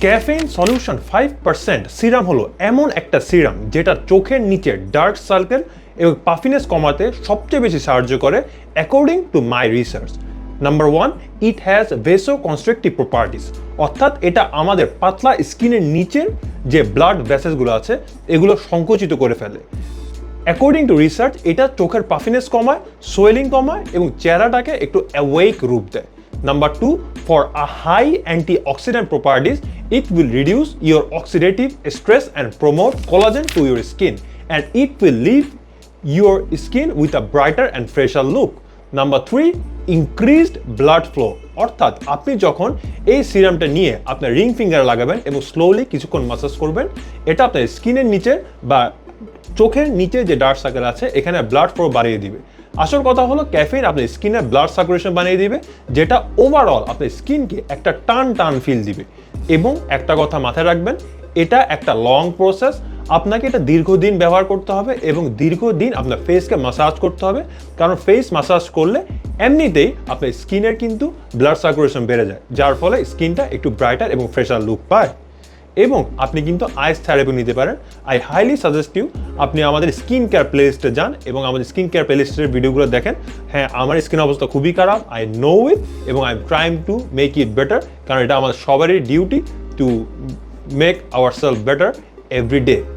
Caffeine solution 5% serum হলো এমন একটা সিরাম যেটা চোখের নিচে ডার্ক সার্কেল এবং পাফিনেস কমাতে সবচেয়ে বেশি সাহায্য করে according to my research. Number 1, it has vaso constructive properties, অর্থাৎ এটা আমাদের পাতলা স্কিনের নিচের যে ব্লাড ভেসেলসগুলো আছে এগুলো সংকুচিত করে ফেলে। অ্যাকর্ডিং টু রিসার্চ এটা চোখের পাফিনেস কমায়, সোয়েলিং কমায় এবং চেহারাটাকে একটু অ্যাওয়েক রূপ দেয়। Number 2, for a high antioxidant properties, it will reduce your oxidative stress and promote collagen to your skin, and it will leave your skin with a brighter and fresher look. Number 3, increased blood flow, অর্থাৎ আপনি যখন এই সিরামটা নিয়ে আপনার ring ফিঙ্গারে লাগাবেন এবং slowly কিছুক্ষণ massage করবেন, এটা আপনার স্কিনের নিচে বা চোখের নিচে যে ডার্ক সার্কেল আছে এখানে ব্লাড ফ্লো বাড়িয়ে দিবে। আসল কথা হলো ক্যাফেইন আপনার স্কিনে ব্লাড সার্কুলেশন বানিয়ে দিবে, যেটা ওভারঅল আপনার স্কিনকে একটা টান ফিল দিবে। এবং একটা কথা মাথায় রাখবেন, এটা একটা লং প্রসেস, আপনাকে এটা দীর্ঘদিন ব্যবহার করতে হবে এবং দীর্ঘদিন আপনার ফেসকে ম্যাসাজ করতে হবে, কারণ ফেস ম্যাসাজ করলে এমনিতেই আপনার স্কিনের কিন্তু ব্লাড সার্কুলেশন বেড়ে যায়, যার ফলে স্কিনটা একটু ব্রাইটার এবং ফ্রেশার লুক পায়। এবং আপনি কিন্তু আইস থেরাপি নিতে পারেন। আই হাইলি সাজেস্ট ইউ আপনি আমাদের স্কিন কেয়ার প্লেলিস্টে যান এবং আমাদের স্কিন কেয়ার প্লেলিস্টের ভিডিওগুলো দেখেন। হ্যাঁ, আমার স্কিন অবস্থা খুবই খারাপ, আই নো ইট, এবং I am trying to make it better, কারণ এটা আমাদের সবারই duty to make our self better every day.